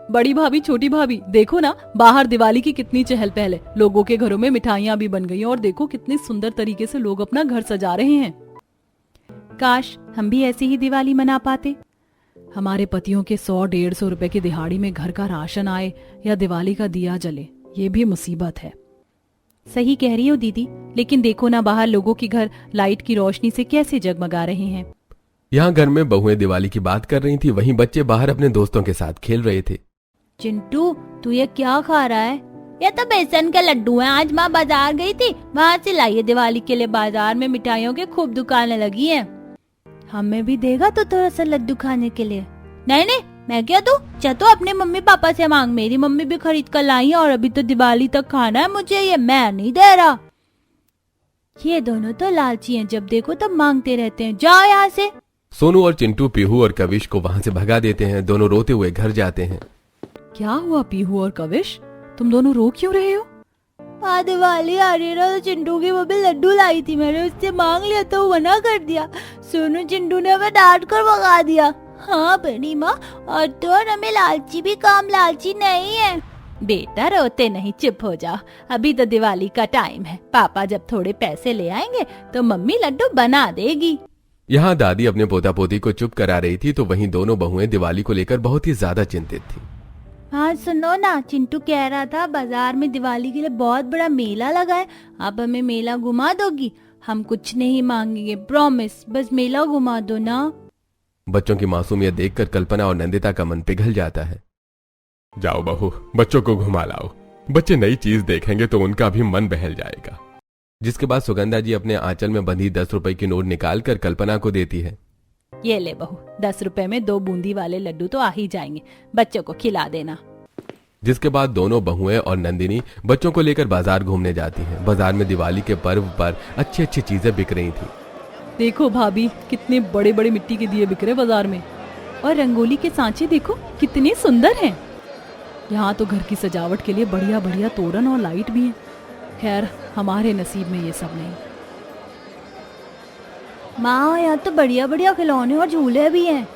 बड़ी भाभी, छोटी भाभी, देखो ना बाहर दिवाली की कितनी चहल पहल है। लोगों के घरों में मिठाइयाँ भी बन गई और देखो कितने सुंदर तरीके से लोग अपना घर सजा रहे हैं। काश हम भी ऐसी ही दिवाली मना पाते। हमारे पतियों के 100-150 रुपए की दिहाड़ी में घर का राशन आए या दिवाली का दिया जले, ये भी मुसीबत है। सही कह रही हो दीदी, लेकिन देखो ना बाहर लोगों के घर लाइट की रोशनी से कैसे जगमगा रहे हैं। यहाँ घर में बहुएं दिवाली की बात कर रही थी, वहीं बच्चे बाहर अपने दोस्तों के साथ खेल रहे थे। चिंटू, तू ये क्या खा रहा है? ये तो बेसन के लड्डू हैं। आज माँ बाजार गई थी, वहाँ से लाई है। दिवाली के लिए बाजार में मिठाइयों की खूब दुकानें लगी हैं। हमें भी देगा तो थोड़ा सा लड्डू खाने के लिए? नहीं नहीं, मैं क्या दूं? चल तो अपने मम्मी पापा से मांग। मेरी मम्मी भी खरीद कर लाई है और अभी तो दिवाली तक खाना है मुझे, ये मैं नहीं दे रहा। ये दोनों तो लालची हैं, जब देखो तब मांगते रहते हैं। जाओ यहाँ से। सोनू और चिंटू पीहू और कविश को वहाँ से भगा देते हैं। दोनों रोते हुए घर जाते हैं। क्या हुआ पीहू और कविश, तुम दोनों रो क्यों रहे हो? दिवाली आ रही है ना, तो चिंटू की मम्मी लड्डू लाई थी। मैंने उससे मांग लिया तो वो मना कर दिया। सोनू चिंटू ने हमें डांट कर भगा दिया। हाँ बड़ी माँ, और तो और हमें लालची भी काम लालची नहीं है। बेटा रोते नहीं, चुप हो जाओ। अभी तो दिवाली का टाइम है। पापा जब थोड़े पैसे ले आएंगे तो मम्मी लड्डू बना देगी। यहाँ दादी अपने पोता पोती को चुप करा रही थी, तो वहीं दोनों बहुएं दिवाली को लेकर बहुत ही ज्यादा चिंतित थी। हाँ सुनो ना, चिंटू कह रहा था बाजार में दिवाली के लिए बहुत बड़ा मेला लगा है। अब हमें मेला घुमा दोगी? हम कुछ नहीं मांगेंगे, प्रॉमिस, बस मेला घुमा दो ना। बच्चों की मासूमियत देखकर कल्पना और नंदिता का मन पिघल जाता है। जाओ बहू, बच्चों को घुमा लाओ। बच्चे नई चीज देखेंगे तो उनका भी मन बहल जाएगा। जिसके बाद सुगंधा जी अपने आंचल में बंधी 10 रुपए की नोट निकाल कर कल्पना को देती है। ये ले बहू, 10 रुपए में 2 बूंदी वाले लड्डू तो आ ही जाएंगे, बच्चों को खिला देना। जिसके बाद दोनों बहुएं और नंदिनी बच्चों को लेकर बाजार घूमने जाती हैं। बाजार में दिवाली के पर्व पर अच्छी अच्छी चीजें बिक रही थी। देखो भाभी, कितने बड़े बड़े मिट्टी के दिए बिक रहे बाजार में, और रंगोली के सांचे देखो कितने सुंदर हैं। यहाँ तो घर की सजावट के लिए बढ़िया बढ़िया तोरण और लाइट भी है। खैर हमारे नसीब में ये सब नहीं। माँ, यहाँ तो बढ़िया बढ़िया खिलौने और झूले भी हैं,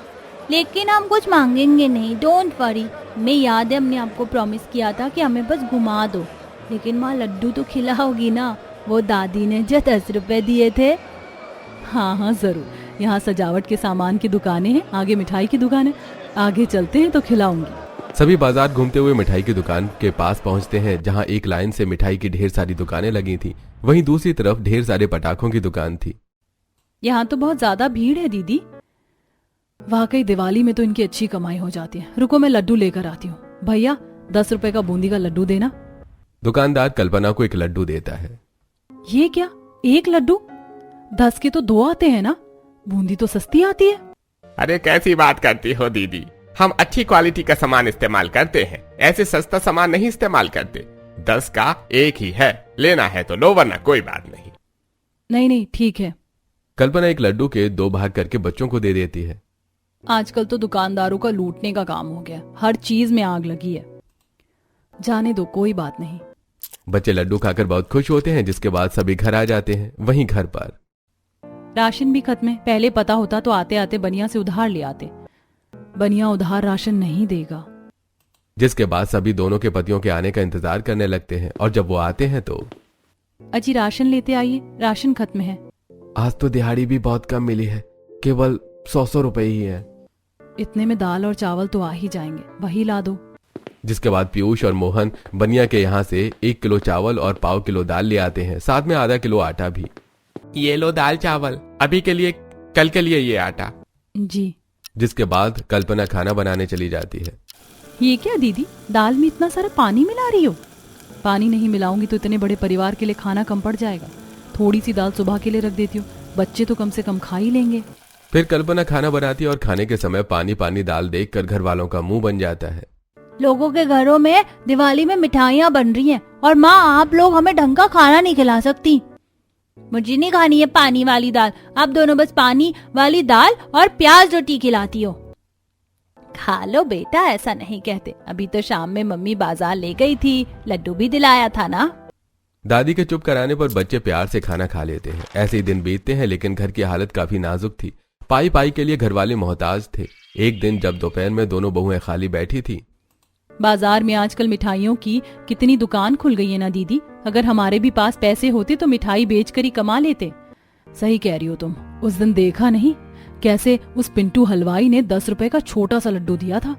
लेकिन हम कुछ मांगेंगे नहीं, डोंट वरी। मैं याद है हमने आपको प्रॉमिस किया था कि हमें बस घुमा दो। लेकिन माँ, लड्डू तो खिलाओगी ना? वो दादी ने जो 10 रुपए दिए थे। हाँ हाँ जरूर। यहाँ सजावट के सामान की दुकानें हैं, आगे मिठाई की दुकान है। आगे चलते हैं तो खिलाऊंगी। सभी बाजार घूमते हुए मिठाई की दुकान के पास पहुंचते हैं, जहां एक लाइन से मिठाई की ढेर सारी दुकानें लगी थी। वहीं दूसरी तरफ ढेर सारे पटाखों की दुकान थी। यहाँ तो बहुत ज्यादा भीड़ है दीदी। वाकई दिवाली में तो इनकी अच्छी कमाई हो जाती है। रुको मैं लड्डू लेकर आती हूँ। भैया 10 रुपए का बूंदी का लड्डू देना। दुकानदार कल्पना को एक लड्डू देता है। ये क्या, एक लड्डू? 10 के तो 2 आते हैं ना, बूंदी तो सस्ती आती है। अरे कैसी बात करती हो दीदी, हम अच्छी क्वालिटी का सामान इस्तेमाल करते हैं, ऐसे सस्ता सामान नहीं इस्तेमाल करते। 10 का 1 ही है, लेना है तो लो, वरना कोई बात नहीं। नहीं नहीं ठीक है। कल्पना एक लड्डू के 2 भाग करके बच्चों को दे देती है। आजकल तो दुकानदारों का लूटने का काम हो गया, हर चीज में आग लगी है। जाने दो, कोई बात नहीं। बच्चे लड्डू खाकर बहुत खुश होते हैं। जिसके बाद सभी घर आ जाते हैं। वहीं घर पर राशन भी खत्म है। पहले पता होता तो आते आते बनिया से उधार ले आते। बनिया उधार राशन नहीं देगा। जिसके बाद सभी दोनों के पतियों के आने का इंतजार करने लगते हैं, और जब वो आते हैं तो अजी राशन लेते आइए, राशन खत्म है। आज तो दिहाड़ी भी बहुत कम मिली है, केवल 100 रुपए ही है। इतने में दाल और चावल तो आ ही जाएंगे, वही ला दो। जिसके बाद पीयूष और मोहन बनिया के यहाँ से 1 किलो चावल और 1.25 किलो दाल ले आते हैं, साथ में आधा किलो आटा भी। ये लो दाल चावल, अभी के लिए, कल के लिए ये आटा। जी। जिसके बाद कल्पना खाना बनाने चली जाती है। ये क्या दीदी, दाल में इतना सारा पानी मिला रही हो? पानी नहीं मिलाऊंगी तो इतने बड़े परिवार के लिए खाना कम पड़ जाएगा। थोड़ी सी दाल सुबह के लिए रख देती हूँ, बच्चे तो कम से कम खा ही लेंगे। फिर कल्पना खाना बनाती है और खाने के समय पानी पानी दाल देखकर घर वालों का मुंह बन जाता है। लोगों के घरों में दिवाली में मिठाइयाँ बन रही हैं, और माँ आप लोग हमें ढंग का खाना नहीं खिला सकती। मुझे नहीं खानी है पानी वाली दाल, आप दोनों बस पानी वाली दाल और प्याज रोटी खिलाती हो। खा लो बेटा, ऐसा नहीं कहते। अभी तो शाम में मम्मी बाजार ले गई थी, लड्डू भी दिलाया था ना। दादी के चुप कराने पर बच्चे प्यार से खाना खा लेते हैं। ऐसे ही दिन बीतते हैं, लेकिन घर की हालत काफी नाजुक थी। पाई पाई के लिए घर वाले मोहताज थे। एक दिन जब दोपहर में दोनों बहुएं खाली बैठी थी, बाजार में आजकल मिठाइयों की कितनी दुकान खुल गई है ना दीदी। अगर हमारे भी पास पैसे होते तो मिठाई बेचकर ही कमा लेते। सही कह रही हो तुम। उस दिन देखा नहीं कैसे उस पिंटू हलवाई ने 10 रुपए का छोटा सा लड्डू दिया था।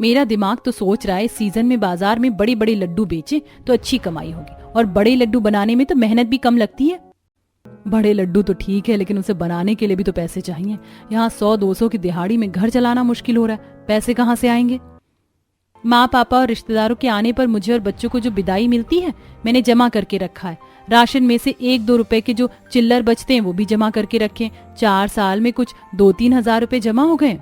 मेरा दिमाग तो सोच रहा है इस सीजन में बाजार में बड़े बड़े लड्डू बेचे तो अच्छी कमाई होगी, और बड़े लड्डू बनाने में तो मेहनत भी कम लगती है। बड़े लड्डू तो ठीक है, लेकिन उसे बनाने के लिए भी तो पैसे चाहिए। यहाँ 100-200 की दिहाड़ी में घर चलाना मुश्किल हो रहा है, पैसे कहाँ से आएंगे। माँ पापा और रिश्तेदारों के आने पर मुझे और बच्चों को जो विदाई मिलती है मैंने जमा करके रखा है। राशन में से 1-2 रुपए के जो चिल्लर बचते हैं वो भी जमा करके रखे। 4 साल में कुछ 2-3 हजार रुपए जमा हो गए।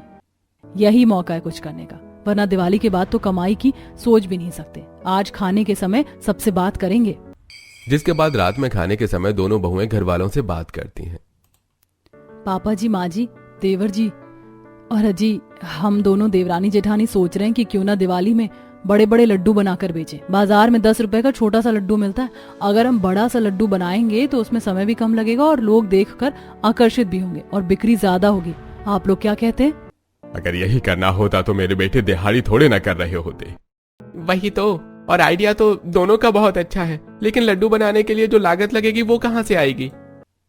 यही मौका है कुछ करने का, वरना दिवाली के बाद तो कमाई की सोच भी नहीं सकते। आज खाने के समय सबसे बात करेंगे। जिसके बाद रात में खाने के समय दोनों बहुएं घर वालों से बात करती हैं। पापा जी, माँ जी, देवर जी और अजी, हम दोनों देवरानी जेठानी सोच रहे हैं कि क्यों ना दिवाली में बड़े बड़े लड्डू बनाकर बेचें। बाजार में 10 रुपए का छोटा सा लड्डू मिलता है। अगर हम बड़ा सा लड्डू बनाएंगे तो उसमें समय भी कम लगेगा और लोग देखकर आकर्षित भी होंगे और बिक्री ज्यादा होगी। आप लोग क्या कहते हैं? अगर यही करना होता तो मेरे बेटे दिहाड़ी थोड़े ना कर रहे होते। वही तो, और आइडिया तो दोनों का बहुत अच्छा है, लेकिन लड्डू बनाने के लिए जो लागत लगेगी वो कहाँ से आएगी?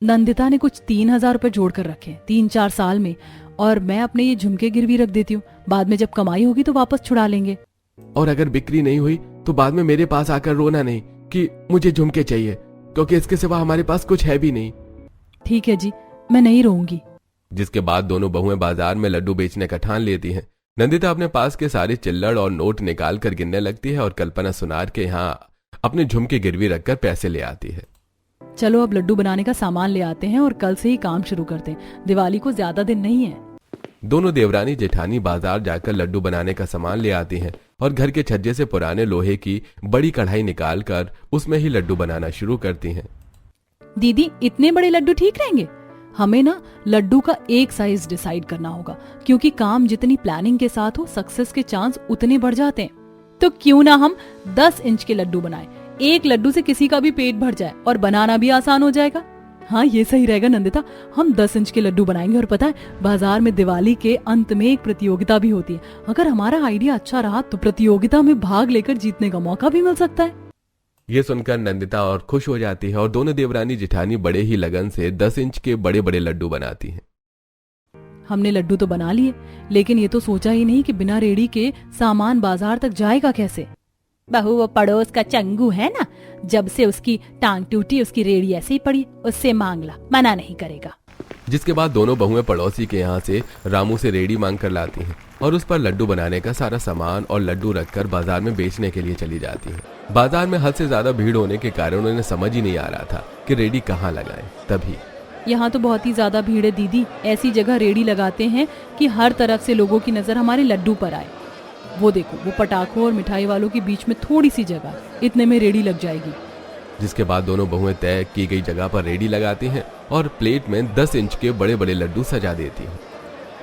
नंदिता ने कुछ 3,000 रुपए जोड़ कर रखे 3-4 साल में, और मैं अपने ये झुमके गिरवी रख देती हूँ। बाद में जब कमाई होगी तो वापस छुड़ा लेंगे। और अगर बिक्री नहीं हुई तो बाद में मेरे पास आकर रोना नहीं कि मुझे झुमके चाहिए, क्योंकि इसके सिवा हमारे पास कुछ है भी नहीं। ठीक है जी, मैं नहीं रोऊंगी। जिसके बाद दोनों बहुएं बाजार में लड्डू बेचने का ठान लेती हैं। नंदिता अपने पास के सारे चिल्लड़ और नोट निकाल कर गिनने लगती है और कल्पना सुनार के यहाँ अपने झुमके गिरवी रखकर पैसे ले आती है। चलो अब लड्डू बनाने का सामान ले आते हैं और कल से ही काम शुरू करते हैं। दिवाली को ज्यादा दिन नहीं है। दोनों देवरानी जेठानी बाजार जाकर लड्डू बनाने का सामान ले आती हैं और घर के छज्जे से पुराने लोहे की बड़ी कढ़ाई निकाल कर उसमें ही लड्डू बनाना शुरू करती हैं। दीदी, इतने बड़े लड्डू ठीक रहेंगे? हमें ना लड्डू का एक साइज डिसाइड करना होगा, क्योंकि काम जितनी प्लानिंग के साथ हो सक्सेस के चांस उतने बढ़ जाते हैं। तो क्यों ना हम 10 इंच के लड्डू बनाएं। एक लड्डू से किसी का भी पेट भर जाए और बनाना भी आसान हो जाएगा। हाँ, ये सही रहेगा नंदिता, हम 10 इंच के लड्डू बनाएंगे। और पता है, बाजार में दिवाली के अंत में एक प्रतियोगिता भी होती है। अगर हमारा आइडिया अच्छा रहा तो प्रतियोगिता में भाग लेकर जीतने का मौका भी मिल सकता है। ये सुनकर नंदिता और खुश हो जाती है और दोनों देवरानी जेठानी बड़े ही लगन से 10 इंच के बड़े बड़े लड्डू बनाती हैं। हमने लड्डू तो बना लिए, लेकिन ये तो सोचा ही नहीं कि बिना रेडी के सामान बाजार तक जाएगा कैसे। बहू, वो पड़ोस का चंगू है ना, जब से उसकी टांग टूटी उसकी रेड़ी ऐसे ही पड़ी, उससे मांग ला, मना नहीं करेगा। जिसके बाद दोनों बहुएं पड़ोसी के यहाँ से रामू से रेडी मांग कर लाती हैं और उस पर लड्डू बनाने का सारा सामान और लड्डू रखकर बाजार में बेचने के लिए चली जाती हैं। बाजार में हद से ज्यादा भीड़ होने के कारण उन्हें समझ ही नहीं आ रहा था कि रेडी कहाँ लगाएं। तभी यहाँ तो बहुत ही ज्यादा भीड़ है दीदी। ऐसी जगह रेडी लगाते हैं कि हर तरफ से लोगों की नजर हमारे लड्डू पर आए। वो देखो, वो पटाखों और मिठाई वालों के बीच में थोड़ी सी जगह, इतने में रेडी लग जाएगी। जिसके बाद दोनों बहुएं तय की गई जगह पर रेडी लगाती हैं और प्लेट में 10 इंच के बड़े बड़े लड्डू सजा देती हैं।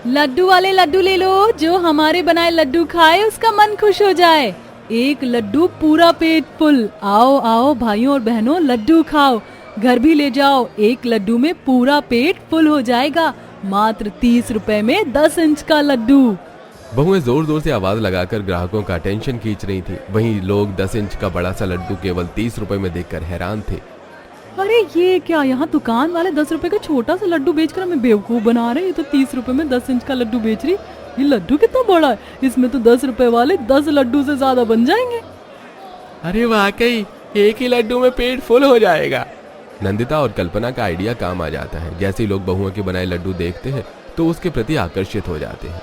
लड्डू वाले लड्डू ले लो, जो हमारे बनाए लड्डू खाए उसका मन खुश हो जाए। एक लड्डू पूरा पेट फुल। आओ आओ भाइयों और बहनों, लड्डू खाओ, घर भी ले जाओ। एक लड्डू में पूरा पेट फुल हो जाएगा। मात्र 30 रुपए में 10 इंच का लड्डू। बहुएं जोर जोर से आवाज लगाकर ग्राहकों का अटेंशन खींच रही थी। वहीं लोग 10 इंच का बड़ा सा लड्डू केवल 30 रुपए में देखकर हैरान थे। अरे ये क्या, यहाँ दुकान वाले 10 रुपए का छोटा सा लड्डू बेचकर हमें बेवकूफ बना रहे हैं। ये तो 30 रुपए में 10 इंच का लड्डू बेच रही। ये लड्डू कितना बड़ा है, इसमें तो 10 रुपए वाले 10 लड्डू से ज्यादा बन जाएंगे। अरे वाकई एक ही लड्डू में पेट फुल हो जाएगा। नंदिता और कल्पना का आइडिया काम आ जाता है। जैसे ही लोग बहुओं के बनाए लड्डू देखते हैं तो उसके प्रति आकर्षित हो जाते हैं।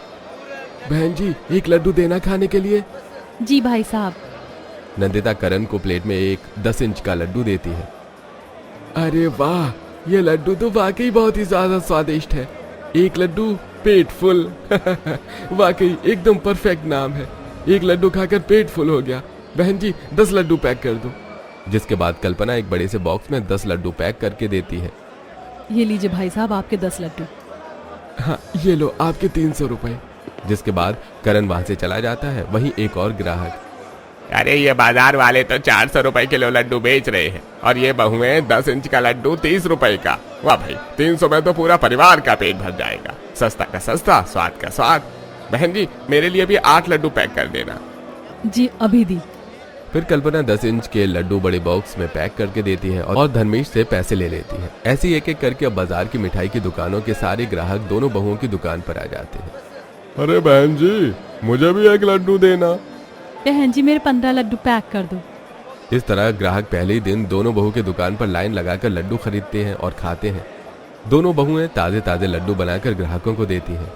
बहन जी, एक लड्डू देना खाने के लिए। जी भाई साहब। नंदिता करण को प्लेट में एक 10 इंच का लड्डू देती है। अरे वाह, ये लड्डू तो वाकई बहुत ही ज्यादा स्वादिष्ट है। एक लड्डू पेट फुल। वाकई एकदम परफेक्ट नाम है। एक लड्डू खाकर पेट फुल हो गया। बहन जी, 10 लड्डू पैक कर दो। जिसके बाद कल्पना एक बड़े से बॉक्स में 10 लड्डू पैक करके देती है। ये लीजिए भाई साहब, आपके 10 लड्डू। हाँ, ये लो आपके 300 रुपए। जिसके बाद करण वहां से चला जाता है। वहीं एक और ग्राहक, अरे ये बाजार वाले तो 400 रुपए किलो लड्डू बेच रहे हैं और ये बहुएं 10 इंच का लड्डू 30 रुपए का। वाह भाई, 300 में तो पूरा परिवार का पेट भर जाएगा। सस्ता का सस्ता, स्वाद का स्वाद। बहन जी मेरे लिए भी 8 लड्डू पैक कर देना। जी अभी दी। फिर कल्पना 10 इंच के लड्डू बड़े बॉक्स में पैक करके देती है और धर्मेश से पैसे ले लेती है। ऐसे ही एक एक करके अब बाजार की मिठाई की दुकानों के सारे ग्राहक दोनों बहुओं की दुकान पर आ जाते हैं। अरे बहन जी मुझे भी एक लड्डू देना। बहन जी मेरे 15 लड्डू पैक कर दो। इस तरह ग्राहक पहले ही दिन दोनों बहू की दुकान पर लाइन लगाकर लड्डू खरीदते हैं और खाते हैं। दोनों बहुएं ताजे ताजे लड्डू बनाकर ग्राहकों को देती हैं।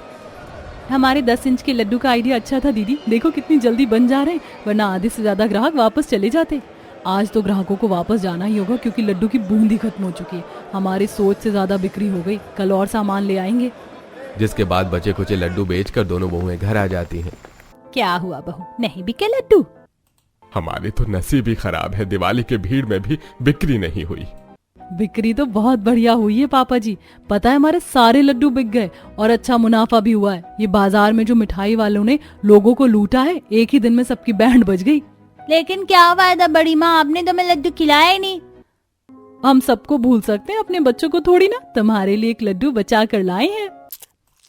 हमारे 10 इंच के लड्डू का आइडिया अच्छा था दीदी, देखो कितनी जल्दी बन जा रहे हैं, वरना आधे से ज्यादा ग्राहक वापस चले जाते। आज तो ग्राहकों को वापस जाना ही होगा क्योंकि लड्डू की बूंद ही खत्म हो चुकी है। हमारी सोच से ज्यादा बिक्री हो गई, कल और सामान ले आएंगे। जिसके बाद बचे कुचे लड्डू बेचकर दोनों बहुएं घर आ जाती हैं। क्या हुआ बहू, नहीं बिके लड्डू? हमारी तो नसीब ही खराब है, दिवाली के भीड़ में भी बिक्री नहीं हुई। बिक्री तो बहुत बढ़िया हुई है पापा जी, पता है हमारे सारे लड्डू बिक गए और अच्छा मुनाफा भी हुआ है। ये बाजार में जो मिठाई वालों ने लोगों को लूटा है, एक ही दिन में सबकी बैंड बज गई। लेकिन क्या फायदा बड़ी माँ, आपने तो मैं लड्डू खिलाया ही नहीं। हम सबको भूल सकते हैं, अपने बच्चों को थोड़ी ना। तुम्हारे लिए एक लड्डू बचा कर लाए हैं।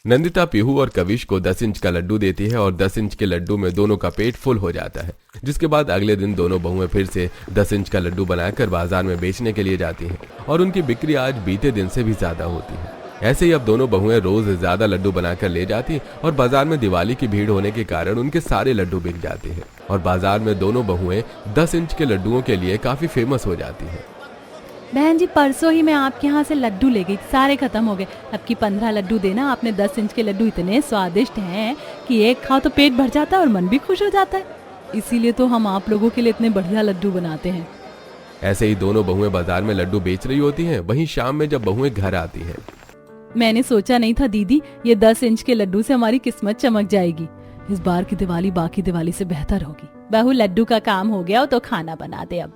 नंदिता पीहू और कविश को 10 इंच का लड्डू देती है और 10 इंच के लड्डू में दोनों का पेट फुल हो जाता है। जिसके बाद अगले दिन दोनों बहुएं फिर से 10 इंच का लड्डू बनाकर बाजार में बेचने के लिए जाती हैं और उनकी बिक्री आज बीते दिन से भी ज्यादा होती है। ऐसे ही अब दोनों बहुएं रोज ज्यादा लड्डू बनाकर ले जाती और बाजार में दिवाली की भीड़ होने के कारण उनके सारे लड्डू बिक जाते हैं और बाजार में दोनों बहुएं 10 इंच के लड्डुओं के लिए काफी फेमस हो जाती है। बहन जी परसों ही मैं आपके यहाँ से लड्डू ले गई, सारे खत्म हो गए। अब की 15 लड्डू देना। आपने 10 इंच के लड्डू इतने स्वादिष्ट हैं कि एक खाओ तो पेट भर जाता है और मन भी खुश हो जाता है। इसीलिए तो हम आप लोगों के लिए इतने बढ़िया लड्डू बनाते हैं। ऐसे ही दोनों बहुएं बाजार में लड्डू बेच रही होती हैं। वहीं शाम में जब बहुएं घर आती हैं, मैंने सोचा नहीं था दीदी, ये 10 इंच के लड्डू से हमारी किस्मत चमक जाएगी। इस बार की दिवाली बाकी दिवाली से बेहतर होगी। बहू लड्डू का काम हो गया हो तो खाना बना दे अब।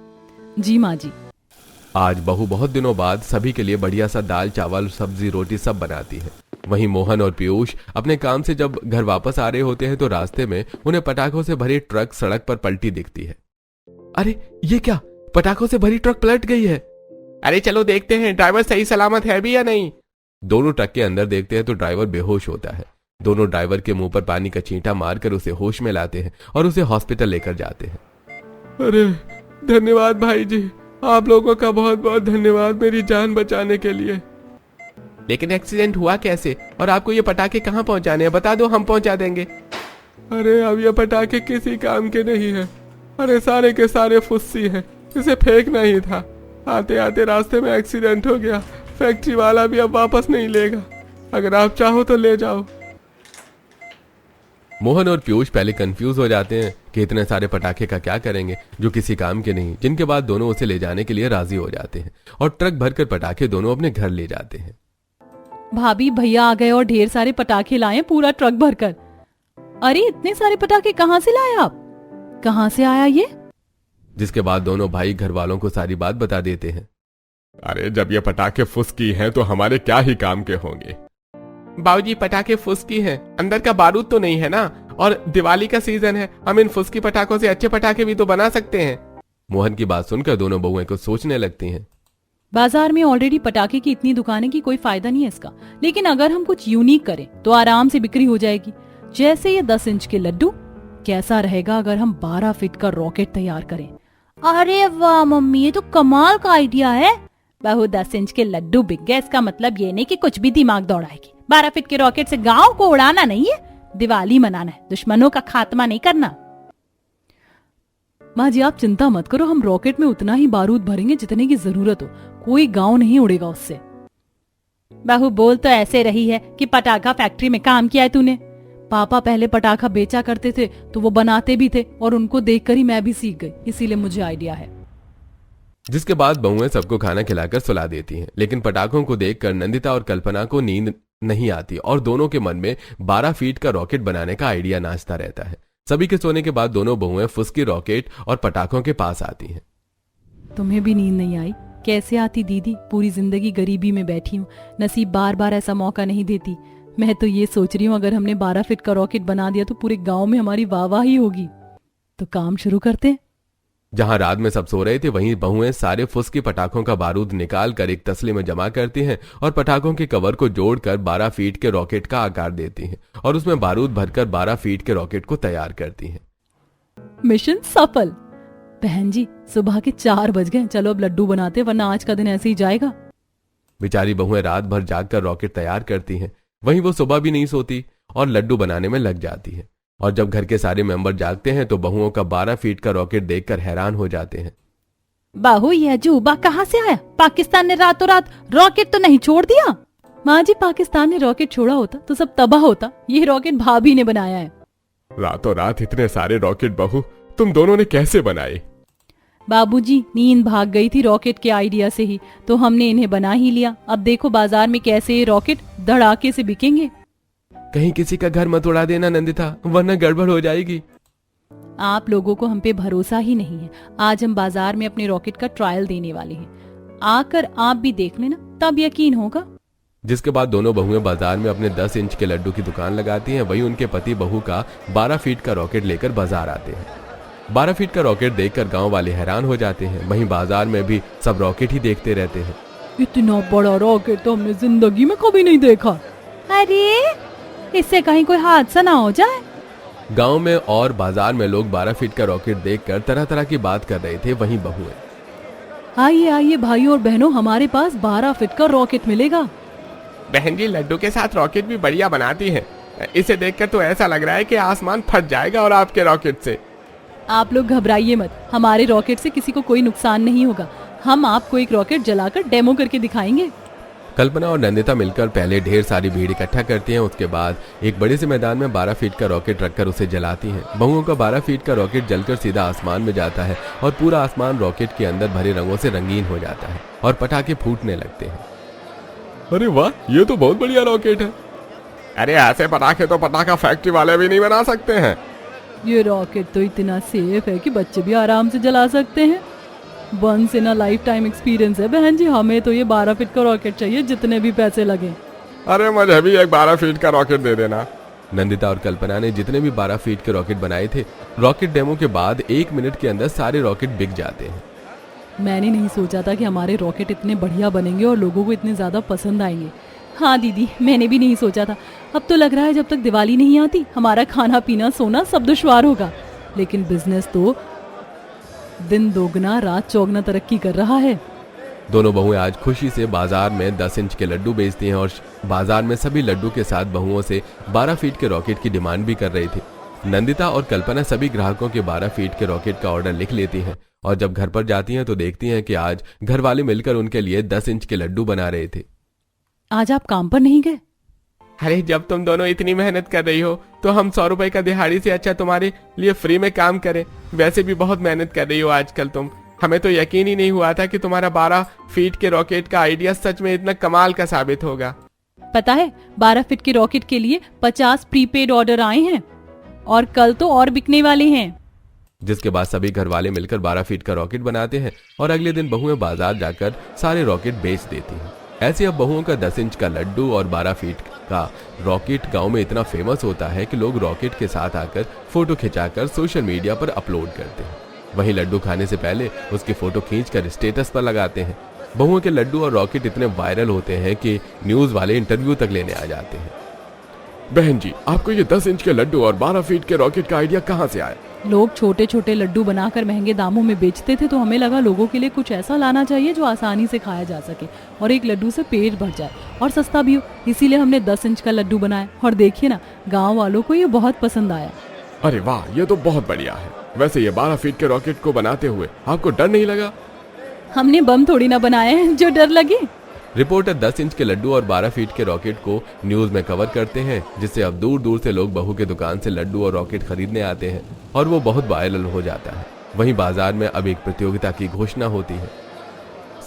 जी माँ जी। आज बहू बहुत दिनों बाद सभी के लिए बढ़िया सा दाल चावल सब्जी रोटी सब बनाती है। वहीं मोहन और पीयूष अपने काम से जब घर वापस आ रहे होते हैं तो रास्ते में उन्हें पटाखों से भरी ट्रक सड़क पर पलटी दिखती है। अरे ये क्या, पटाखों से भरी ट्रक पलट गई है। अरे चलो देखते हैं ड्राइवर सही सलामत है भी या नहीं। दोनों ट्रक के अंदर देखते हैं तो ड्राइवर बेहोश होता है। दोनों ड्राइवर के मुंह पर पानी का छींटा मारकर उसे होश में लाते हैं और उसे हॉस्पिटल लेकर जाते हैं। अरे धन्यवाद भाई जी, आप लोगों का बहुत बहुत धन्यवाद मेरी जान बचाने के लिए। लेकिन एक्सीडेंट हुआ कैसे और आपको ये पटाखे कहाँ पहुँचाने हैं, बता दो हम पहुँचा देंगे। अरे अब ये पटाखे किसी काम के नहीं है। अरे सारे के सारे फुस्सी हैं, इसे फेंकना ही था। आते आते रास्ते में एक्सीडेंट हो गया। फैक्ट्री वाला भी अब वापस नहीं लेगा। अगर आप चाहो तो ले जाओ। मोहन और पीयूष पहले कंफ्यूज हो जाते हैं कि इतने सारे पटाखे का क्या करेंगे जो किसी काम के नहीं, जिनके बाद दोनों उसे ले जाने के लिए राजी हो जाते हैं और ट्रक भरकर पटाखे दोनों अपने घर ले जाते हैं। भाभी भैया आ गए और ढेर सारे पटाखे लाए, पूरा ट्रक भरकर। अरे इतने सारे पटाखे कहाँ से लाए आप, कहाँ से आया ये? जिसके बाद दोनों भाई घर वालों को सारी बात बता देते हैं। अरे जब ये पटाखे फुसकी हैं तो हमारे क्या ही काम के होंगे। बाबूजी पटाखे फुसकी हैं, अंदर का बारूद तो नहीं है ना, और दिवाली का सीजन है, हम इन फुसकी पटाखों से अच्छे पटाखे भी तो बना सकते हैं। मोहन की बात सुनकर दोनों बहुएं को सोचने लगती हैं। बाजार में ऑलरेडी पटाखे की इतनी दुकानें की कोई फायदा नहीं है इसका, लेकिन अगर हम कुछ यूनिक करें तो आराम से बिक्री हो जाएगी। जैसे ये 10 इंच के लड्डू, कैसा रहेगा अगर हम 12 फीट का रॉकेट तैयार करें? अरे वाह मम्मी, ये तो कमाल का आइडिया है। बहू 10 इंच के लड्डू बिक गए, इसका मतलब ये नहीं कि कुछ भी दिमाग दौड़ाएगी। 12 फीट के रॉकेट से गांव को उड़ाना नहीं है, दिवाली मनाना है, दुश्मनों का खात्मा नहीं करना। माँ जी आप चिंता मत करो, हम रॉकेट में उतना ही बारूद भरेंगे जितने की जरूरत हो, कोई गांव नहीं उड़ेगा उससे। बहू बोल तो ऐसे रही है कि पटाखा फैक्ट्री में काम किया है तूने। पापा पहले पटाखा बेचा करते थे तो वो बनाते भी थे और उनको देखकर ही मैं भी सीख गई, इसीलिए मुझे आइडिया है। जिसके बाद बहुएं सबको खाना खिलाकर सुला देती हैं, लेकिन पटाखों को देखकर नंदिता और कल्पना को नींद नहीं आती और दोनों के मन में 12 फीट का रॉकेट बनाने का आइडिया नाचता रहता है। सभी के सोने के बाद दोनों बहुएं फुसकी रॉकेट और पटाखों के पास आती हैं। तुम्हें भी नींद नहीं आई? कैसे आती दीदी, पूरी जिंदगी गरीबी में बैठी हूँ, नसीब बार बार ऐसा मौका नहीं देती। मैं तो ये सोच रही हूँ अगर हमने 12 फीट का रॉकेट बना दिया तो पूरे गांव में हमारी वाहवाही होगी। तो काम शुरू करते हैं। जहां रात में सब सो रहे थे वहीं बहुएं सारे फुसकी पटाखों का बारूद निकाल कर एक तसले में जमा करती हैं और पटाखों के कवर को जोड़कर 12 फीट के रॉकेट का आकार देती हैं और उसमें बारूद भरकर 12 फीट के रॉकेट को तैयार करती हैं। मिशन सफल। बहन जी सुबह के 4 बज गए, चलो अब लड्डू बनाते वरना आज का दिन ऐसे ही जाएगा। बेचारी बहुएं रात भर जागकर रॉकेट तैयार करती हैं। वहीं वो सुबह भी नहीं सोती और लड्डू बनाने में लग जाती है। और जब घर के सारे मेंबर जागते हैं तो बहुओं का 12 फीट का रॉकेट देखकर हैरान हो जाते हैं। बहू यह अजूबा कहाँ से आया? पाकिस्तान ने रातों रात रॉकेट तो नहीं छोड़ दिया? माँ जी पाकिस्तान ने रॉकेट छोड़ा होता तो सब तबाह होता। ये रॉकेट भाभी ने बनाया है। रातों रात इतने सारे रॉकेट बहू तुम दोनों ने कैसे बनाए? बाबूजी नींद भाग गई थी रॉकेट के आइडिया से ही, तो हमने इन्हें बना ही लिया। अब देखो बाजार में कैसे ये रॉकेट धड़ाके से बिकेंगे। कहीं किसी का घर मत उड़ा देना नंदिता, वरना गड़बड़ हो जाएगी। आप लोगों को हम पे भरोसा ही नहीं है। आज हम बाजार में अपने रॉकेट का ट्रायल देने वाले हैं, आकर आप भी देख लेना, तब यकीन होगा। जिसके बाद दोनों बहुएं बाजार में अपने 10 इंच के लड्डू की दुकान लगाती हैं। वहीं उनके पति बहू का 12 फीट का रॉकेट लेकर बाजार आते हैं। 12 फीट का रॉकेट देखकर गांव वाले हैरान हो जाते हैं। वहीं बाजार में भी सब रॉकेट ही देखते रहते हैं। इतना बड़ा रॉकेट तो हमने जिंदगी में कभी नहीं देखा। अरे इससे कहीं कोई हादसा ना हो जाए। गांव में और बाजार में लोग 12 फीट का रॉकेट देखकर तरह तरह की बात कर रहे थे। वहीं बहुएं, आइए आइए भाइयों और बहनों, हमारे पास 12 फीट का रॉकेट मिलेगा। बहन जी लड्डू के साथ रॉकेट भी बढ़िया बनाती हैं। इसे देखकर तो ऐसा लग रहा है कि आसमान फट जाएगा और आपके रॉकेट से। आप लोग घबराइए मत, हमारे रॉकेट से किसी को कोई नुकसान नहीं होगा। हम आपको एक रॉकेट जलाकर डेमो करके दिखाएंगे। कल्पना और नंदिता मिलकर पहले ढेर सारी भीड़ इकट्ठा करती हैं। उसके बाद एक बड़े से मैदान में 12 फीट का रॉकेट रखकर उसे जलाती हैं। बहुओं का 12 फीट का रॉकेट जलकर सीधा आसमान में जाता है और पूरा आसमान रॉकेट के अंदर भरे रंगों से रंगीन हो जाता है और पटाखे फूटने लगते हैं। अरे वाह, ये तो बहुत बढ़िया रॉकेट है। अरे ऐसे पटाखे तो पटाखा फैक्ट्री वाले भी नहीं बना सकते हैं। ये रॉकेट तो इतना सेफ है कि बच्चे भी आराम से जला सकते हैं। Once in a lifetime experience है बहन जी, हमें तो ये 12 फीट का रॉकेट चाहिए, जितने भी पैसे लगे। अरे मुझे भी एक 12 फीट का रॉकेट दे देना। नंदिता और कल्पना ने जितने भी 12 फीट के रॉकेट बनाए थे, रॉकेट डेमो के बाद 1 मिनट के अंदर सारे रॉकेट बिक जाते हैं। मैंने नहीं सोचा था कि हमारे रॉकेट इतने बढ़िया बनेंगे और लोगों को इतने ज्यादा पसंद आएंगे। हाँ दीदी, मैंने भी नहीं सोचा था। अब तो लग रहा है जब तक दिवाली नहीं आती हमारा खाना पीना सोना सब दुश्वार होगा। लेकिन बिजनेस तो दिन दोगुना रात चौगुना तरक्की कर रहा है। दोनों बहुएं आज खुशी से बाजार में 10 इंच के लड्डू बेचती हैं और बाजार में सभी लड्डू के साथ बहुओं से 12 फीट के रॉकेट की डिमांड भी कर रही थी। नंदिता और कल्पना सभी ग्राहकों के 12 फीट के रॉकेट का ऑर्डर लिख लेती हैं और जब घर पर जाती हैं तो देखती हैं कि आज घर वाले मिलकर उनके लिए 10 इंच के लड्डू बना रहे थे। आज आप काम पर नहीं गए? अरे जब तुम दोनों इतनी मेहनत कर रही हो तो हम 100 रुपए का दिहाड़ी से अच्छा तुम्हारे लिए फ्री में काम करें। वैसे भी बहुत मेहनत कर रही हो आजकल तुम। हमें तो यकीन ही नहीं हुआ था कि तुम्हारा 12 फीट के रॉकेट का आइडिया सच में इतना कमाल का साबित होगा। पता है 12 फीट के रॉकेट के लिए 50 प्रीपेड ऑर्डर आए हैं और कल तो और बिकने वाले हैं। जिसके बाद सभी घर वाले मिलकर 12 फीट का रॉकेट बनाते हैं और अगले दिन बहुएं बाजार जाकर सारे रॉकेट बेच देती हैं। ऐसे अब बहुओं का 10 इंच का लड्डू और 12 फीट का रॉकेट गांव में इतना फेमस होता है कि लोग रॉकेट के साथ आकर फोटो खिंचाकर सोशल मीडिया पर अपलोड करते हैं। वहीं लड्डू खाने से पहले उसकी फोटो खींचकर स्टेटस पर लगाते हैं। बहुओं के लड्डू और रॉकेट इतने वायरल होते हैं कि न्यूज वाले इंटरव्यू तक लेने आ जाते हैं। बहन जी, आपको ये 10 इंच के लड्डू और 12 फीट के रॉकेट का आइडिया कहाँ से आया? लोग छोटे छोटे लड्डू बनाकर महंगे दामों में बेचते थे, तो हमें लगा लोगों के लिए कुछ ऐसा लाना चाहिए जो आसानी से खाया जा सके और एक लड्डू से पेट भर जाए और सस्ता भी हो। इसीलिए हमने 10 इंच का लड्डू बनाया और देखिए ना, गांव वालों को ये बहुत पसंद आया। अरे वाह, ये तो बहुत बढ़िया है। वैसे ये 12 फीट के रॉकेट को बनाते हुए आपको डर नहीं लगा? हमने बम थोड़ी ना बनाए हैं जो डर लगे। रिपोर्टर 10 इंच के लड्डू और 12 फीट के रॉकेट को न्यूज में कवर करते हैं, जिससे अब दूर दूर से लोग बहू के दुकान से लड्डू और रॉकेट खरीदने आते हैं और वो बहुत वायरल हो जाता है। वहीं बाजार में अब एक प्रतियोगिता की घोषणा होती है।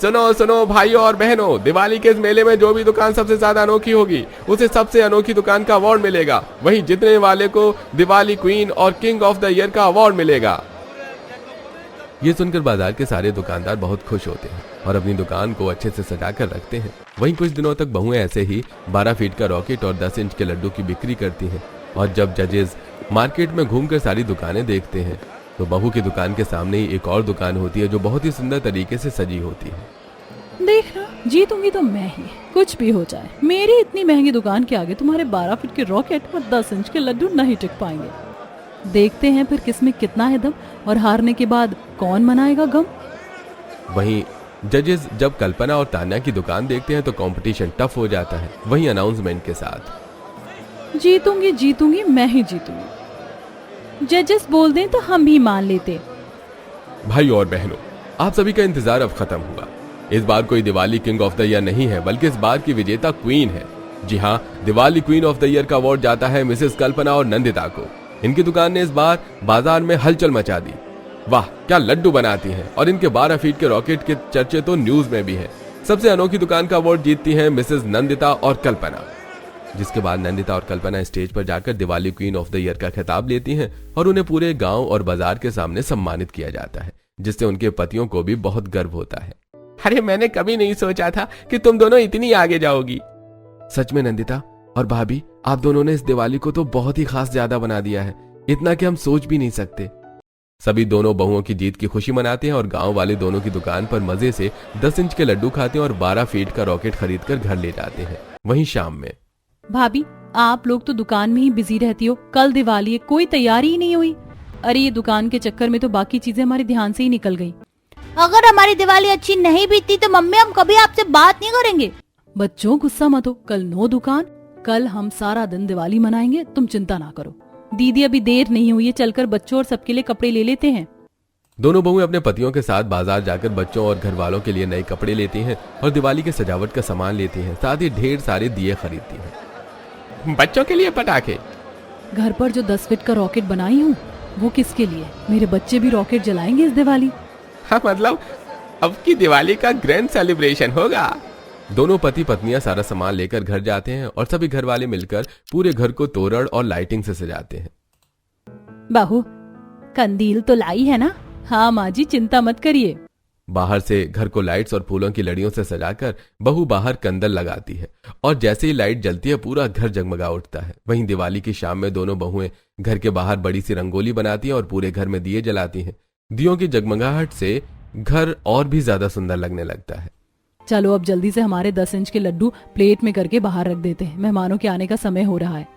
सुनो सुनो भाइयों और बहनों, दिवाली के इस मेले में जो भी दुकान सबसे ज्यादा अनोखी होगी उसे सबसे अनोखी दुकान का अवार्ड मिलेगा। वहीं जीतने वाले को दिवाली क्वीन और किंग ऑफ द ईयर का अवार्ड मिलेगा। ये सुनकर बाजार के सारे दुकानदार बहुत खुश होते हैं और अपनी दुकान को अच्छे से सजा कर रखते हैं। वहीं कुछ दिनों तक बहुएं ऐसे ही 12 फीट का रॉकेट और 10 इंच के लड्डू की बिक्री करती हैं और जब जजेस मार्केट में घूमकर सारी दुकानें देखते हैं तो बहू की दुकान के सामने ही एक और दुकान होती है जो बहुत ही सुंदर तरीके से सजी होती है। देखना, जीतूंगी तो मैं ही, कुछ भी हो जाए। मेरी इतनी महंगी दुकान के आगे तुम्हारे 12 फीट के रॉकेट और 10 इंच के लड्डू नहीं टिक पाएंगे। देखते हैं फिर किसमें कितना है दम, और हारने के बाद कौन मनाएगा गम। वहीं जजेस जब कल्पना और तान्या की दुकान देखते हैं तो कंपटीशन टफ हो जाता है। वहीं अनाउंसमेंट के साथ, जीतूंगी जीतूंगी मैं ही जीतूंगी। जजेस बोल दें तो हम भी मान लेते। भाई और बहनों, आप सभी का इंतजार अब खत्म हुआ। इस बार कोई Diwali king of the year नहीं है, बल्कि इस बार की विजेता क्वीन है। जी हाँ, Diwali queen of the year का अवार्ड जाता है मिसेस कल्पना और नंदिता को। इनकी दुकान ने इस बार बाजार में हलचल मचा दी। वाह, क्या लड्डू बनाती हैं, और इनके 12 फीट के रॉकेट के चर्चे तो न्यूज में भी है। सबसे अनोखी दुकान का अवार्ड जीतती हैं मिसेस नंदिता और कल्पना। जिसके बाद नंदिता और कल्पना स्टेज पर जाकर Diwali queen of the year का खिताब लेती हैं और उन्हें पूरे गांव और बाजार के सामने सम्मानित किया जाता है, जिससे उनके पतियों को भी बहुत गर्व होता है। अरे मैंने कभी नहीं सोचा था कि तुम दोनों इतनी आगे जाओगी। सच में नंदिता और भाभी, आप दोनों ने इस दिवाली को तो बहुत ही खास ज्यादा बना दिया है, इतना कि हम सोच भी नहीं सकते। सभी दोनों बहुओं की जीत की खुशी मनाते हैं और गांव वाले दोनों की दुकान पर मजे से 10 इंच के लड्डू खाते हैं और 12 फीट का रॉकेट खरीद कर घर ले जाते हैं। वहीं शाम में, भाभी, आप लोग तो दुकान में ही बिजी रहती हो, कल दिवाली है, कोई तैयारी ही नहीं हुई। अरे ये दुकान के चक्कर में तो बाकी चीजें हमारे ध्यान से ही निकल गई। अगर हमारी दिवाली अच्छी नहीं बीतती तो मम्मी हम कभी आपसे बात नहीं करेंगे। बच्चों गुस्सा मत हो, कल नो दुकान, कल हम सारा दिन दिवाली मनाएंगे, तुम चिंता ना करो। दीदी अभी देर नहीं हुई है, चलकर बच्चों और सबके लिए कपड़े ले लेते हैं। दोनों बहुएं अपने पतियों के साथ बाजार जाकर बच्चों और घर वालों के लिए नए कपड़े लेती हैं और दिवाली के सजावट का सामान लेती हैं, साथ ही ढेर सारे दिए खरीदती हैं। बच्चों के लिए पटाखे। घर पर जो 10 फीट का रॉकेट बनाई हूँ वो किसके लिए? मेरे बच्चे भी रॉकेट जलाएंगे इस दिवाली। हाँ, मतलब अब की दिवाली का ग्रैंड सेलिब्रेशन होगा। दोनों पति पत्नियां सारा सामान लेकर घर जाते हैं और सभी घर वाले मिलकर पूरे घर को तोरण और लाइटिंग से सजाते हैं। बहू, कंदील तो लाई है ना? हाँ माँ जी, चिंता मत करिए। बाहर से घर को लाइट्स और फूलों की लड़ियों से सजाकर बहू बाहर कंदल लगाती है और जैसे ही लाइट जलती है पूरा घर जगमगा उठता है। वहीं दिवाली की शाम में दोनों बहुएं घर के बाहर बड़ी सी रंगोली बनाती हैं और पूरे घर में दिए जलाती हैं। दियों की जगमगाहट से घर और भी ज्यादा सुंदर लगने लगता है। चलो अब जल्दी से हमारे 10 इंच के लड्डू प्लेट में करके बाहर रख देते हैं, मेहमानों के आने का समय हो रहा है।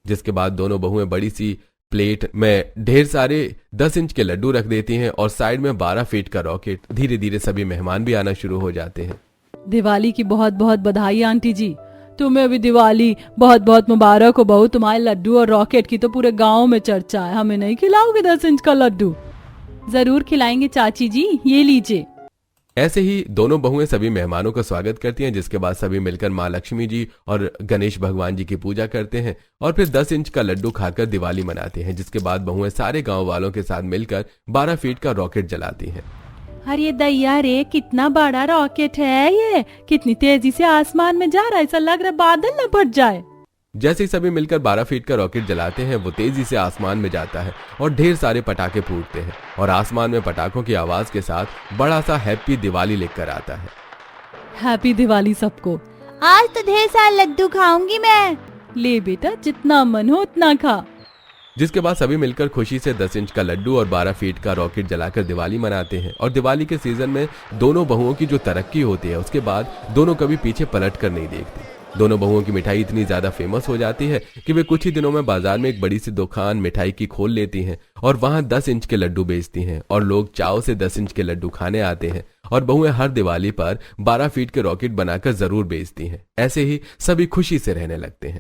जिसके बाद दोनों बहुएं बड़ी सी प्लेट में ढेर सारे 10 इंच के लड्डू रख देती हैं और साइड में 12 फीट का रॉकेट। धीरे धीरे सभी मेहमान भी आना शुरू हो जाते हैं। दिवाली की बहुत बहुत बधाई आंटी जी, तुम्हें अभी दिवाली बहुत बहुत मुबारक हो बहू। तुम्हारे लड्डू और रॉकेट की तो पूरे गांव में चर्चा है। हमें नहीं खिलाओगे 10 इंच का लड्डू? जरूर खिलाएंगे चाची जी, ये लीजिए। ऐसे ही दोनों बहुएं सभी मेहमानों का स्वागत करती हैं, जिसके बाद सभी मिलकर माँ लक्ष्मी जी और गणेश भगवान जी की पूजा करते हैं और फिर 10 इंच का लड्डू खाकर दिवाली मनाते हैं। जिसके बाद बहुएं सारे गांव वालों के साथ मिलकर 12 फीट का रॉकेट जलाती हैं। अरे दैया रे, कितना बड़ा रॉकेट है ये, कितनी तेजी से आसमान में जा रहा है, ऐसा लग रहा है बादल न फट जाए। जैसे ही सभी मिलकर 12 फीट का रॉकेट जलाते हैं वो तेजी से आसमान में जाता है और ढेर सारे पटाखे फूटते हैं और आसमान में पटाखों की आवाज के साथ बड़ा सा हैप्पी दिवाली लिखकर आता है। हैप्पी दिवाली सबको। आज तो ढेर सारे लड्डू खाऊंगी मैं। ले बेटा, जितना मन हो उतना खा। जिसके बाद सभी मिलकर खुशी से 10 इंच का लड्डू और 12 फीट का रॉकेट जलाकर दिवाली मनाते हैं। और दिवाली के सीजन में दोनों बहुओं की जो तरक्की होती है उसके बाद दोनों कभी पीछे पलट कर नहीं देखती। दोनों बहुओं की मिठाई इतनी ज्यादा फेमस हो जाती है कि वे कुछ ही दिनों में बाजार में एक बड़ी सी दुकान मिठाई की खोल लेती हैं और वहां 10 इंच के लड्डू बेचती हैं और लोग चाव से 10 इंच के लड्डू खाने आते हैं और बहुएं हर दिवाली पर 12 फीट के रॉकेट बनाकर जरूर बेचती हैं। ऐसे ही सभी खुशी से रहने लगते हैं।